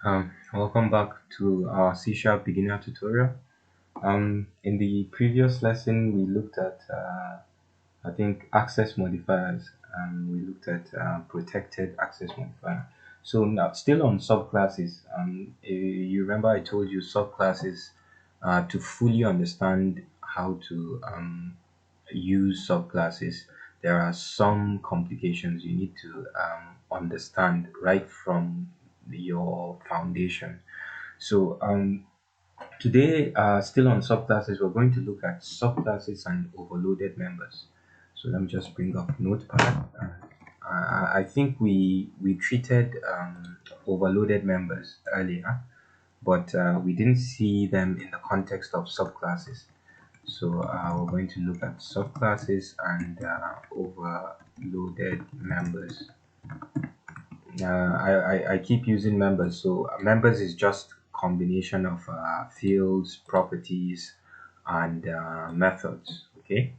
Welcome back to our C Sharp beginner tutorial. In the previous lesson, we looked at, I think, access modifiers, and we looked at protected access modifier. So now, still on subclasses, you remember I told you subclasses to fully understand how to use subclasses. There are some complications you need to understand right from your foundation. So today, still on subclasses, we're going to look at subclasses and overloaded members. So let me just bring up Notepad. I think we treated overloaded members earlier, but we didn't see them in the context of subclasses. So we're going to look at subclasses and overloaded members. I keep using members. So members is just combination of fields, properties, and methods. Okay.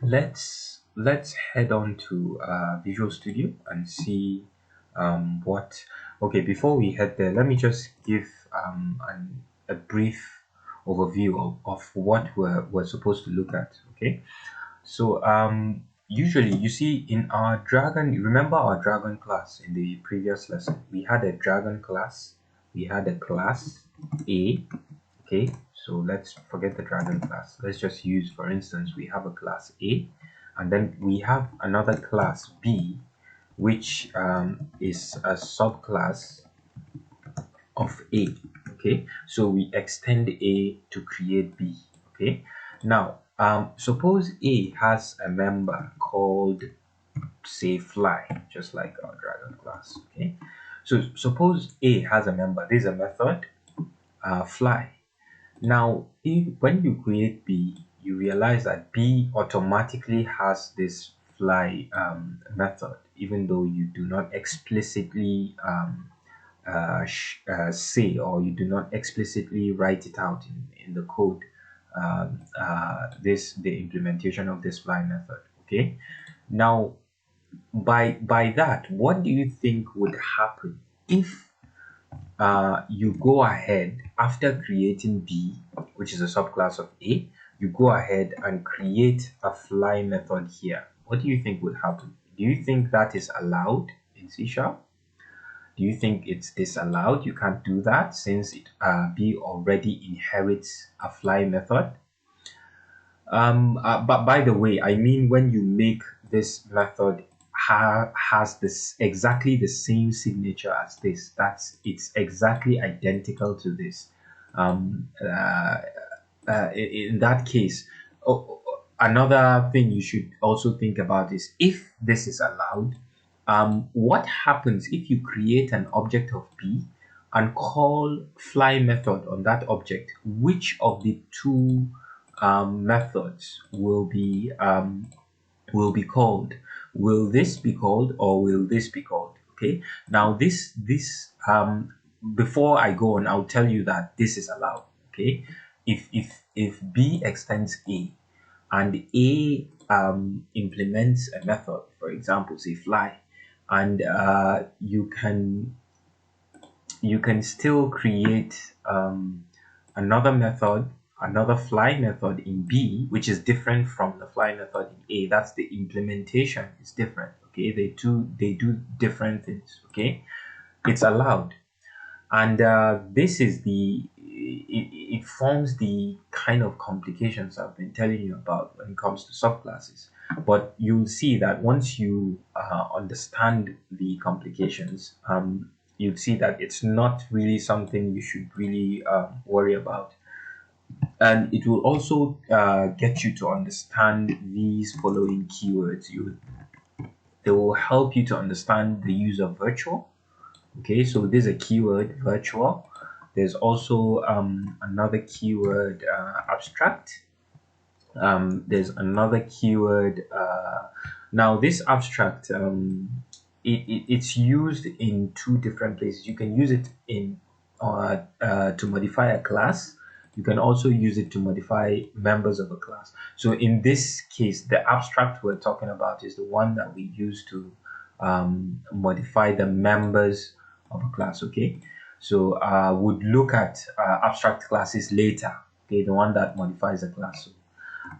Let's head on to Visual Studio and see what. Okay, before we head there, let me just give a brief overview of what we're supposed to look at. Okay. So usually you see in our dragon, you remember our dragon class in the previous lesson, we had a dragon class, we had a class A. Okay, so let's forget the dragon class. Let's just use, for instance, we have a class A, and then we have another class B, which is a subclass of A. Okay, so we extend A to create B. Okay, now suppose A has a member called, say, fly, just like our dragon class. Okay, so suppose A has a member. This is a method, fly. Now if when you create B, you realize that B automatically has this fly method, even though you do not explicitly say, or you do not explicitly write it out in the code, the implementation of this fly method. Okay, now by that, what do you think would happen if you go ahead after creating B, which is a subclass of A, you go ahead and create a fly method here? What do you think would happen? Do you think that is allowed in C Sharp? Do you think it's disallowed? You can't do that since B already inherits a fly method. But by the way, I mean when you make this method has this exactly the same signature as this. It's exactly identical to this. In that case, another thing you should also think about is if this is allowed, what happens if you create an object of B and call fly method on that object? Which of the two methods will be called? Will this be called or will this be called? Okay, now this before I go on, I'll tell you that this is allowed. Okay, if B extends A and A implements a method, for example, say fly, and you can still create another method, another fly method in B, which is different from the fly method in A. That's the implementation is different. Okay, they do different things. Okay, it's allowed, and this is it forms the kind of complications I've been telling you about when it comes to subclasses. But you'll see that once you understand the complications, you'll see that it's not really something you should really worry about. And it will also get you to understand these following keywords. They will help you to understand the use of virtual. Okay, so there's a keyword virtual. There's also another keyword abstract. There's another keyword. Now this abstract, it's used in two different places. You can use it to modify a class. You can also use it to modify members of a class. So in this case, the abstract we're talking about is the one that we use to modify the members of a class. Okay, so would look at abstract classes later. Okay, the one that modifies a class.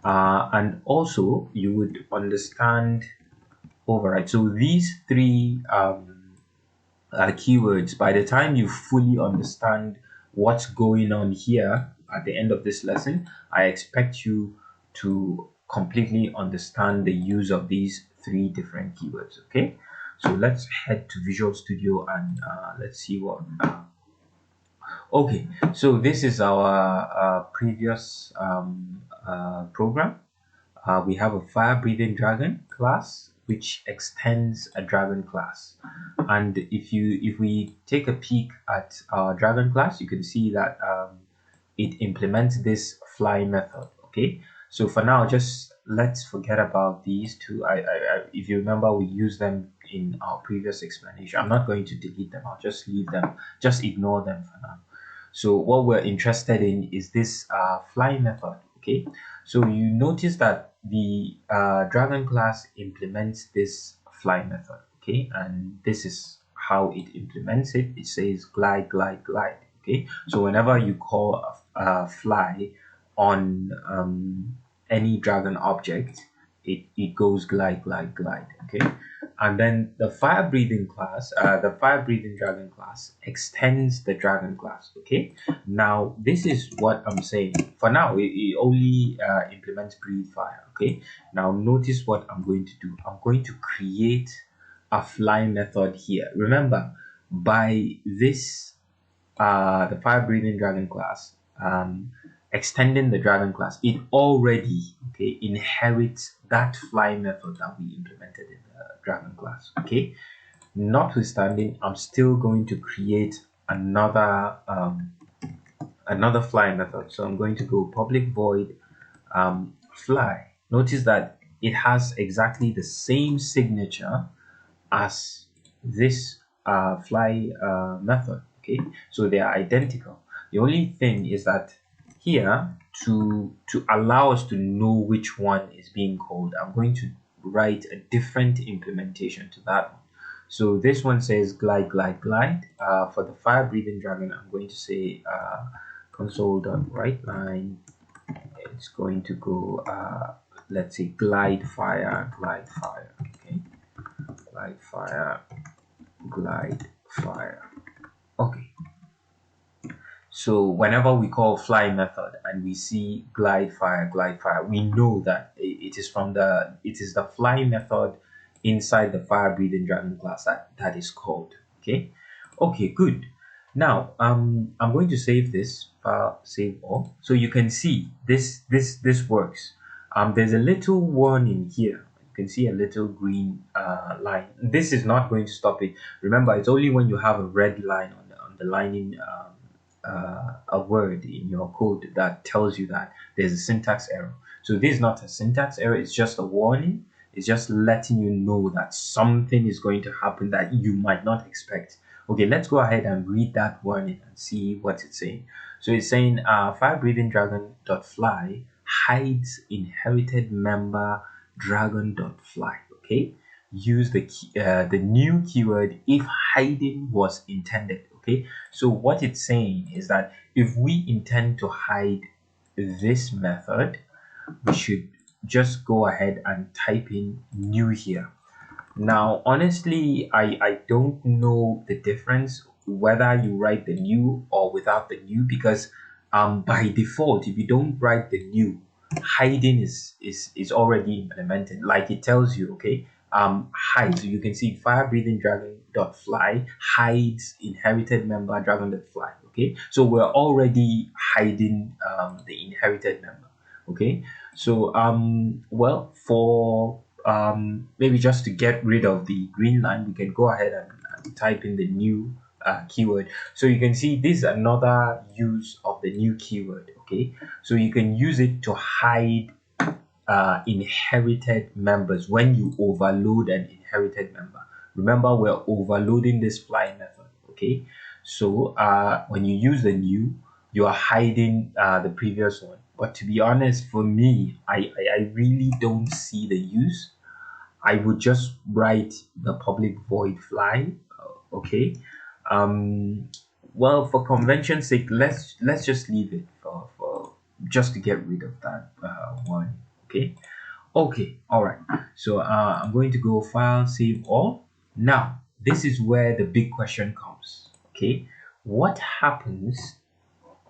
And also you would understand override. So these three keywords, by the time you fully understand what's going on here at the end of this lesson, I expect you to completely understand the use of these three different keywords. Okay, so let's head to Visual Studio and let's see what okay, so this is our previous program. We have a fire breathing dragon class which extends a dragon class, and if we take a peek at our dragon class, you can see that it implements this fly method. Okay, so for now, just let's forget about these two. If you remember, we used them in our previous explanation. I'm not going to delete them. I'll just leave them, just ignore them for now. So what we're interested in is this fly method. Okay, so you notice that the dragon class implements this fly method. Okay, and this is how it implements it. It says glide, glide, glide. Okay, so whenever you call a fly on any dragon object, it goes glide, glide, glide. Okay, and then the fire breathing class, the fire breathing dragon class extends the dragon class. Okay, now this is what I'm saying. For now, it only implements breathe fire. Okay, now notice what I'm going to do. I'm going to create a fly method here. Remember, by this the fire breathing dragon class, extending the dragon class, it already inherits that fly method that we implemented in the dragon class. Okay, notwithstanding, I'm still going to create another another fly method. So I'm going to go public void fly. Notice that it has exactly the same signature as this fly method. Okay, so they are identical. The only thing is that here, to allow us to know which one is being called, I'm going to write a different implementation to that one. So this one says glide, glide, glide. For the fire breathing dragon, I'm going to say console.writeLine. It's going to go let's say glide fire, glide fire. Okay, glide fire, glide fire. Okay, so whenever we call fly method and we see glide fire, we know that it is the fly method inside the fire breathing dragon class that is called. Okay, okay, good. Now I'm going to save this file, save all, so you can see this works. There's a little warning here. You can see a little green line. This is not going to stop it. Remember, it's only when you have a red line on the underlining a word in your code that tells you that there's a syntax error. So this is not a syntax error, it's just a warning. It's just letting you know that something is going to happen that you might not expect. Okay, let's go ahead and read that warning and see what it's saying. So it's saying fire breathing dragon dot fly hides inherited member dragon dot fly. Okay, use the new keyword if hiding was intended. Okay, so what it's saying is that if we intend to hide this method, we should just go ahead and type in new here. Now, honestly, I don't know the difference whether you write the new or without the new, because by default, if you don't write the new, hiding is already implemented. Like it tells you, okay, hide. So you can see fire breathing dragon dot fly hides inherited member dragon dot fly. Okay, so we're already hiding the inherited member. Okay, so well, for maybe just to get rid of the green line, we can go ahead and type in the new keyword. So you can see this is another use of the new keyword. Okay, so you can use it to hide inherited members when you overload an inherited member. Remember, we're overloading this fly method. Okay, so when you use the new, you are hiding the previous one. But to be honest, for me, I really don't see the use. I would just write the public void fly. Okay. Um, well, for convention's sake, let's just leave it for just to get rid of that one. Okay. Okay. All right. So I'm going to go file, save all. Now, this is where the big question comes. Okay. What happens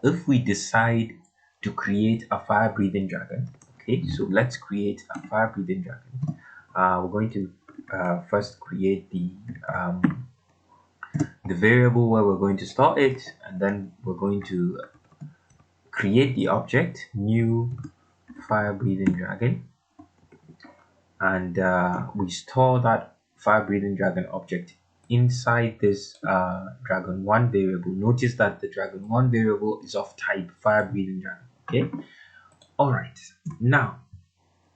if we decide to create a fire breathing dragon? Okay, so let's create a fire breathing dragon. We're going to first create the variable where we're going to store it, and then we're going to create the object new fire breathing dragon, and we store that fire breathing dragon object inside this dragon1 variable. Notice that the dragon1 variable is of type fire breathing dragon. Okay. All right. Now,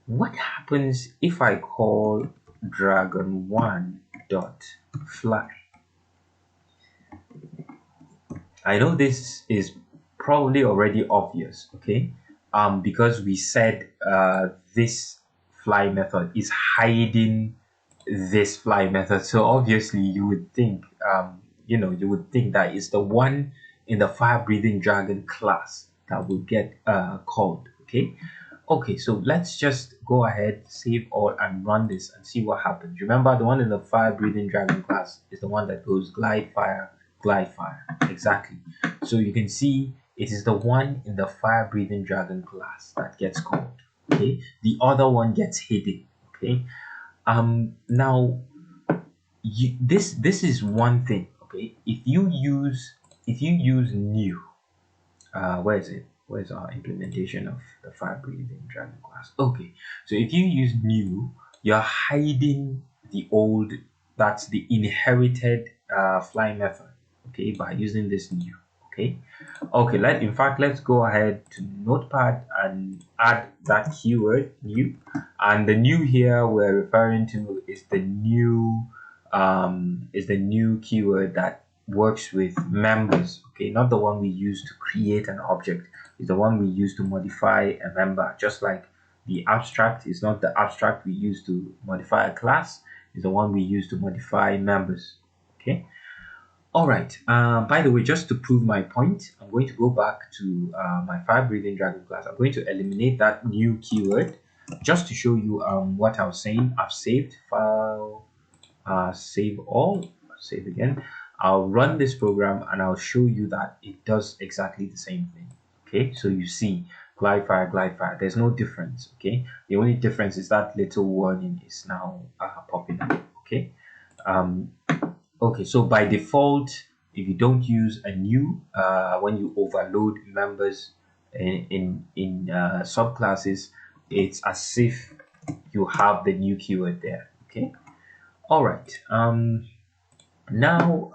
what happens if I call dragon1 dot fly? I know this is probably already obvious, okay? Because we said this fly method is hiding this fly method, so obviously you would think, you would think that it's the one in the fire breathing dragon class that will get called, okay? Okay, so let's just go ahead, save all, and run this and see what happens. Remember, the one in the fire breathing dragon class is the one that goes glide fire, exactly. So you can see it is the one in the fire breathing dragon class that gets called. Okay, the other one gets hidden. Okay, now this is one thing. Okay, if you use new, where is it? Where's our implementation of the fire breathing dragon class? Okay, so if you use new, you're hiding the old, that's the inherited fly method, okay, by using this new. Okay, in fact, let's go ahead to notepad and add that keyword new, and the new here we're referring to is the new keyword that works with members. Okay, not the one we use to create an object, is the one we use to modify a member. Just like the abstract is not the abstract we use to modify a class, is the one we use to modify members. Okay. All right. By the way, just to prove my point, I'm going to go back to my fire breathing dragon class. I'm going to eliminate that new keyword just to show you what I was saying. I've saved file, save all, save again. I'll run this program and I'll show you that it does exactly the same thing. Okay, so you see glide fire, there's no difference. Okay, the only difference is that little warning is now popping up. Okay, okay, so by default, if you don't use a new when you overload members in subclasses, it's as if you have the new keyword there. Okay, all right. Now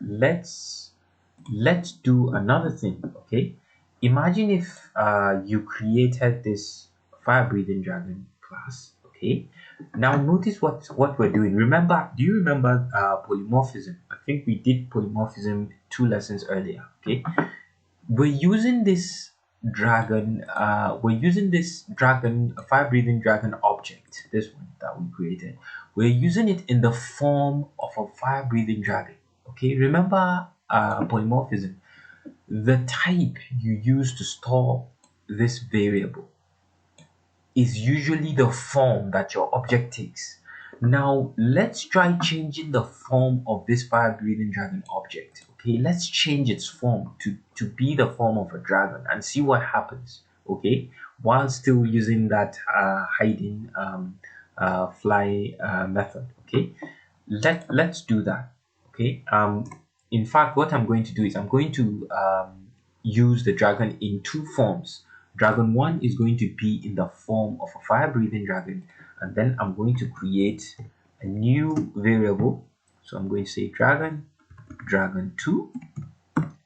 let's do another thing. Okay, imagine if you created this fire breathing dragon class. Okay, now notice what we're doing. Remember, do you remember polymorphism? I think we did polymorphism 2 lessons earlier. Okay, we're using this fire breathing dragon object, this one that we created. We're using it in the form of a fire breathing dragon. Okay, remember polymorphism, the type you use to store this variable is usually the form that your object takes. Now let's try changing the form of this fire breathing dragon object. Okay, let's change its form to be the form of a dragon and see what happens. Okay, while still using that hiding fly method. Okay, let's do that. Okay, in fact, what I'm going to do is I'm going to use the dragon in 2 forms. Dragon 1 is going to be in the form of a fire breathing dragon, and then I'm going to create a new variable. So I'm going to say dragon2.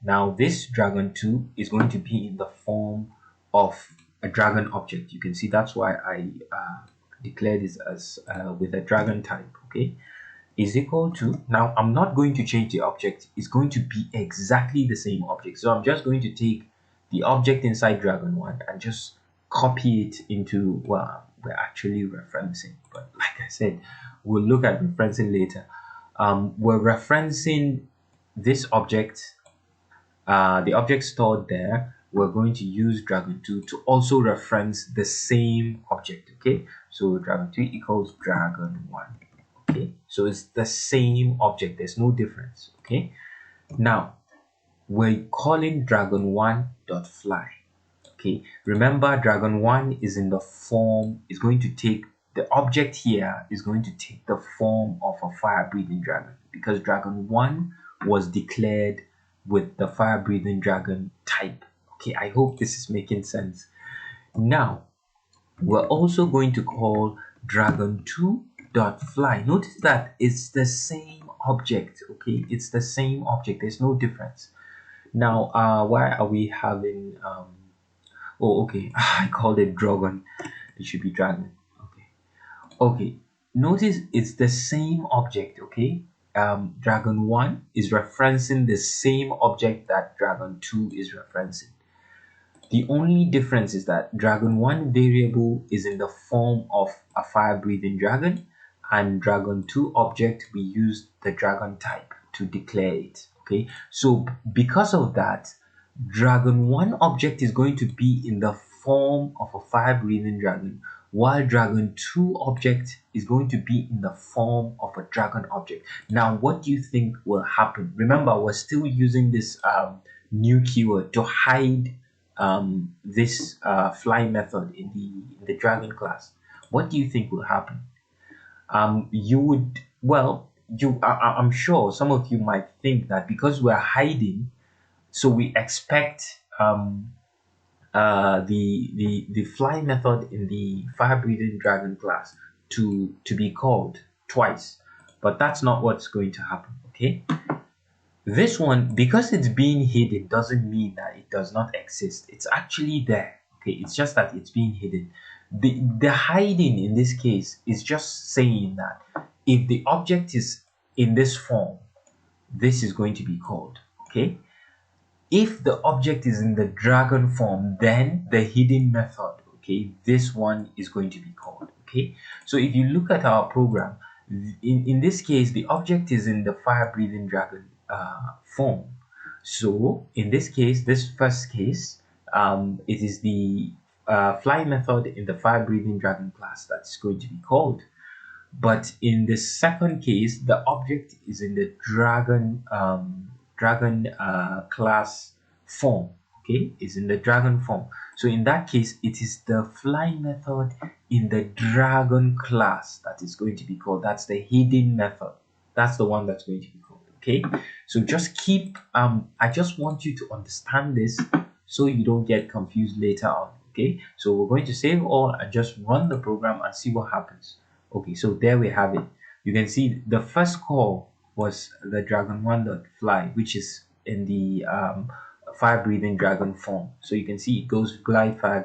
Now this dragon2 is going to be in the form of a dragon object. You can see that's why I declared this as with a dragon type. Okay, is equal to, now I'm not going to change the object, it's going to be exactly the same object. So I'm just going to take the object inside dragon1 and just copy it into, well, we're actually referencing. But like I said, we'll look at referencing later. We're referencing this object, the object stored there. We're going to use dragon2 to also reference the same object. Okay, so dragon2 equals dragon1. Okay, so it's the same object, there's no difference. Okay, now we're calling dragon1.fly. Okay, remember dragon1 is in the form, is going to take, the object here is going to take the form of a fire breathing dragon, because dragon1 was declared with the fire breathing dragon type. Okay, I hope this is making sense. Now we're also going to call dragon2.fly. Notice that it's the same object. Okay, it's the same object, there's no difference. Now why are we having oh, okay. I called it dragon. It should be dragon. Okay. Okay. Notice it's the same object. Okay. Dragon 1 is referencing the same object that dragon 2 is referencing. The only difference is that dragon 1 variable is in the form of a fire breathing dragon, and dragon 2 object we use the dragon type to declare it. Okay. So because of that, dragon 1 object is going to be in the form of a fire breathing dragon, while dragon 2 object is going to be in the form of a dragon object. Now what do you think will happen? Remember, we're still using this new keyword to hide this fly method in the dragon class. What do you think will happen? You would, well, I'm sure some of you might think that because we're hiding, so we expect the fly method in the fire breathing dragon class to be called twice, but that's not what's going to happen. Okay, this one, because it's being hidden, doesn't mean that it does not exist. It's actually there. Okay, it's just that it's being hidden. The hiding in this case is just saying that if the object is in this form, this is going to be called. Okay, if the object is in the dragon form, then the hidden method, okay, this one is going to be called. Okay, so if you look at our program, in this case the object is in the fire breathing dragon form. So in this case, this first case, it is the fly method in the fire breathing dragon class that's going to be called. But in the second case, the object is in the dragon class form. Okay, is in the dragon form. So in that case, it is the fly method in the dragon class that is going to be called. That's the hidden method. That's the one that's going to be called. Okay, so just keep I just want you to understand this so you don't get confused later on. Okay, so we're going to save all and just run the program and see what happens. Okay, so there we have it. You can see the first call was the dragon1.fly, which is in the fire breathing dragon form. So you can see it goes glide fire,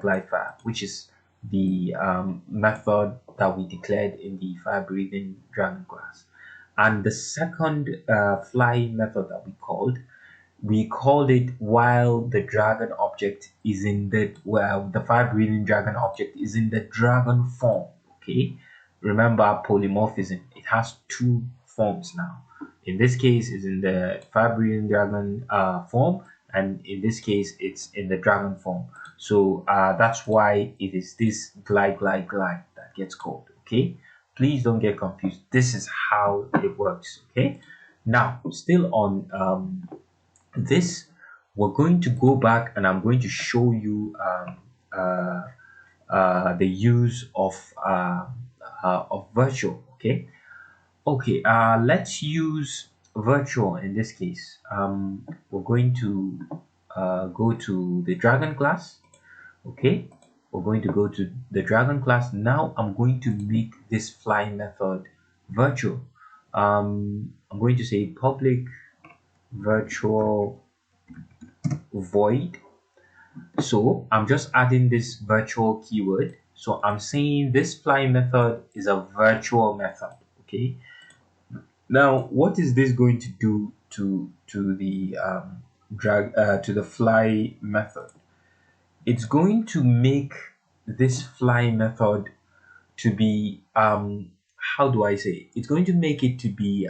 which is the method that we declared in the fire breathing dragon class. And the second fly method that we called it while the dragon object is in the fire breathing dragon object is in the dragon form. Okay, remember polymorphism, it has two forms now. In this case it's in the fire breathing dragon form, and in this case it's in the dragon form. So that's why it is this glide that gets called. Okay, please don't get confused. This is how it works. Okay, now still on this, we're going to go back and I'm going to show you the use of virtual. Okay, let's use virtual in this case. We're going to go to the dragon class. Okay, we're going to go to the dragon class. Now I'm going to make this fly method virtual. I'm going to say public virtual void. So I'm just adding this virtual keyword. So I'm saying this fly method is a virtual method. Okay, now what is this going to do to the to the fly method? It's going to make this fly method to be how do I say, it's going to make it to be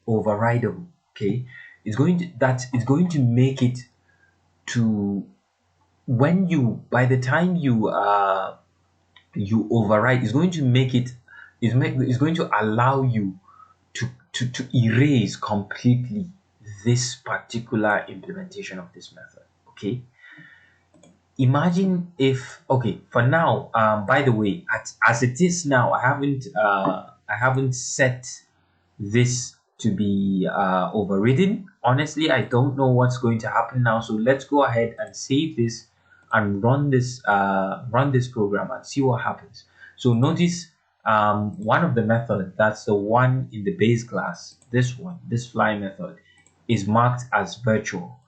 overridable. Okay, it's going to make it to, when you, by the time you override, it's going to make it, it's going to allow you to erase completely this particular implementation of this method. Okay, imagine if, okay, for now, by the way, as it is now, I haven't set this to be overridden. Honestly, I don't know what's going to happen now, so let's go ahead and save this and run this program and see what happens. So notice one of the methods, that's the one in the base class, this one, this fly method, is marked as virtual.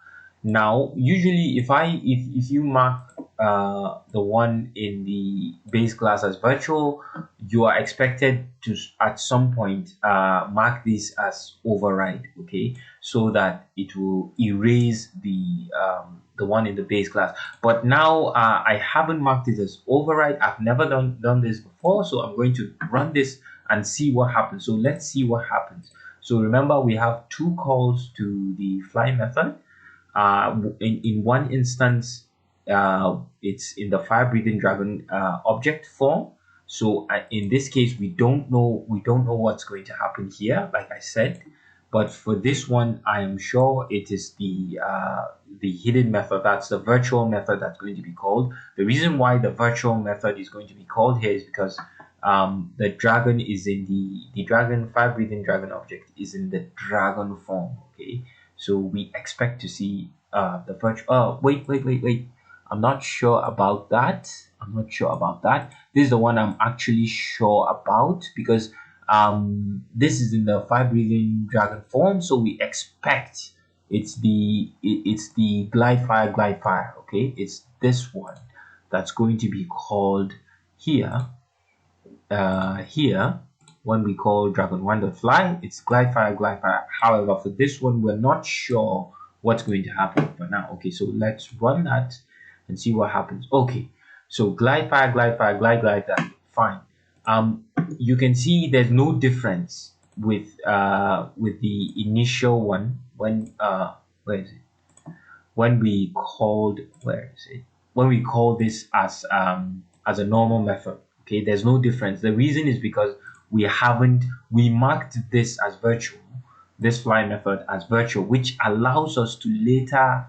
Now, usually, if you mark the one in the base class as virtual, you are expected to at some point mark this as override. Okay, so that it will erase the one in the base class. But now I haven't marked it as override. I've never done this before, so I'm going to run this and see what happens. So let's see what happens. So remember, we have two calls to the fly method. In one instance, it's in the fire breathing dragon object form. So in this case, we don't know what's going to happen here, like I said. But for this one, I am sure it is the hidden method. That's the virtual method that's going to be called. The reason why the virtual method is going to be called here is because the dragon is in the dragon, fire breathing dragon object is in the dragon form. Okay, so we expect to see the virtual. Oh, wait. I'm not sure about that. This is the one I'm actually sure about, because this is in the fire breathing dragon form, so we expect it's the glide fire. Okay, it's this one that's going to be called here. Here, when we call dragon 1.fly, it's glide fire. However, for this one, we're not sure what's going to happen for now. Okay, so let's run that and see what happens. Okay, so glide fire, glide. Fine. You can see there's no difference with the initial one when where is it? When we called, where is it? When we call this as a normal method. Okay, there's no difference. The reason is because we marked this as virtual, this fly method as virtual, which allows us to later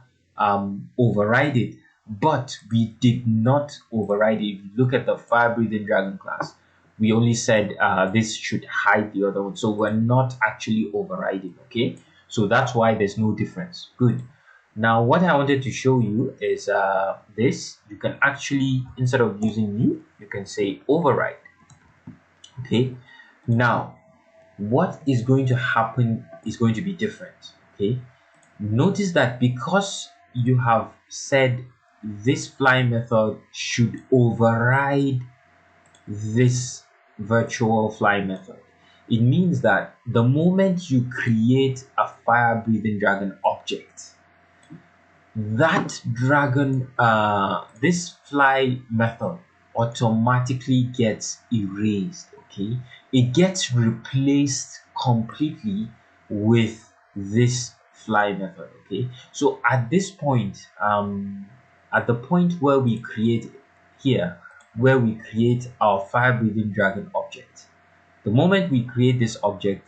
override it, but we did not override it. If you look at the fire breathing dragon class, we only said this should hide the other one, so we're not actually overriding. Okay, so that's why there's no difference. Good. Now, what I wanted to show you is this. You can actually, instead of using new, you can say override. Okay, now what is going to happen is going to be different. Okay, notice that because you have said this fly method should override this virtual fly method, it means that the moment you create a fire breathing dragon object, that dragon, this fly method automatically gets erased. Okay, it gets replaced completely with this fly method. Okay, so at this point, at the point where we create here, where we create our fire breathing dragon object, the moment we create this object,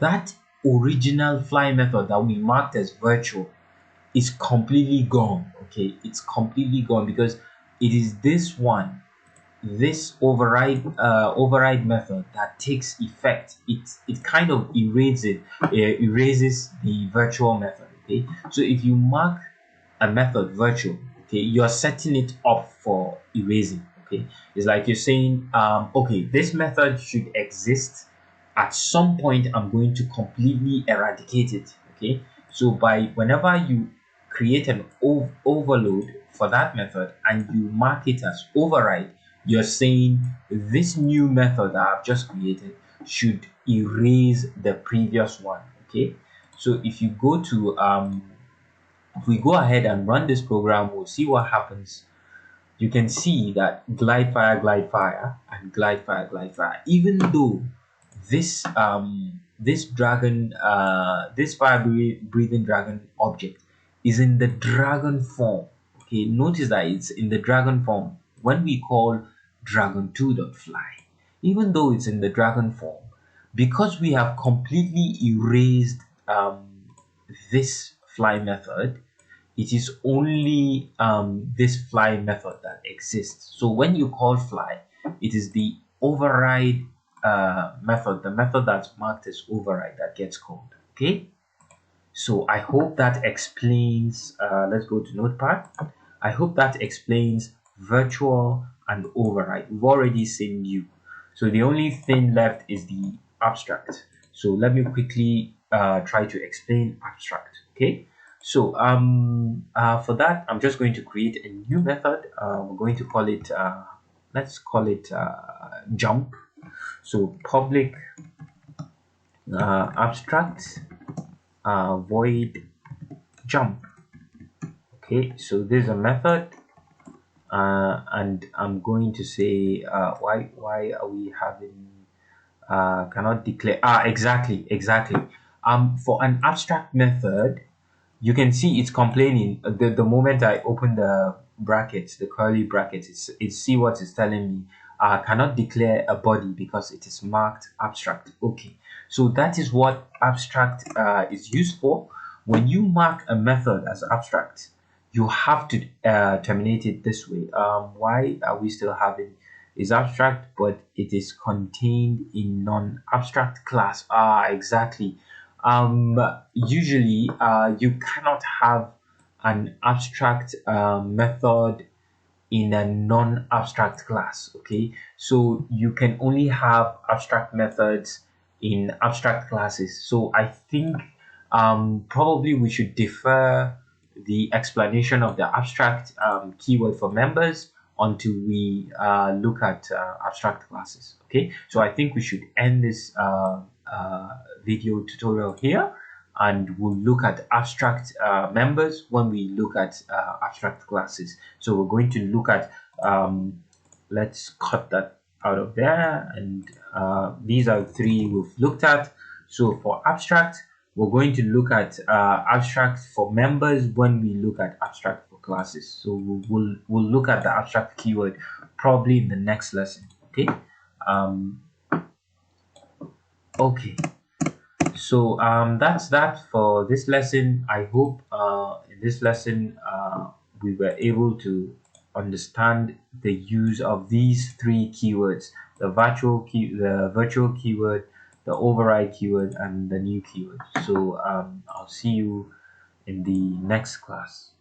that original fly method that we marked as virtual is completely gone. Okay, it's completely gone, because it is this one, this override method that takes effect. It kind of erases the virtual method. Okay, so if you mark a method virtual, okay, you're setting it up for erasing. Okay, it's like you're saying, okay, this method should exist. At some point, I'm going to completely eradicate it. Okay, so by whenever you create an overload for that method and you mark it as override, you're saying this new method that I've just created should erase the previous one. Okay, so if you go to if we go ahead and run this program, we'll see what happens. you can see that glide fire, and glide fire, even though this dragon, this fire breathing dragon object is in the dragon form. Okay, notice that it's in the dragon form when we call dragon2.fly. Even though it's in the dragon form, because we have completely erased this fly method, it is only this fly method that exists. So when you call fly, it is the override method, the method that's marked as override, that gets called. Okay, so I hope that explains, let's go to Notepad. I hope that explains virtual and override. We've already seen new. So the only thing left is the abstract. So let me quickly try to explain abstract. Okay. So for that, I'm just going to create a new method. We're going to call it, let's call it jump. So public abstract void jump. Okay, so this is a method, and I'm going to say why are we having cannot declare, exactly. For an abstract method, you can see it's complaining the moment I open the brackets, the curly brackets. It's see what it's telling me. Cannot declare a body because it is marked abstract. Okay, so that is what abstract is used for. When you mark a method as abstract, you have to terminate it this way. Why are we still having is abstract, but it is contained in non-abstract class? Exactly. Usually, you cannot have an abstract method in a non-abstract class. Okay, so you can only have abstract methods in abstract classes. So I think probably we should defer the explanation of the abstract keyword for members until we look at abstract classes. Okay, so I think we should end this video tutorial here, and we'll look at abstract members when we look at abstract classes. So we're going to look at, let's cut that out of there, and these are three we've looked at. So for abstract, we're going to look at abstract for members when we look at abstract for classes. So we'll look at the abstract keyword probably in the next lesson. Okay. Okay. So that's that for this lesson. I hope in this lesson we were able to understand the use of these three keywords: the virtual keyword, the override keyword, and the new keyword. So I'll see you in the next class.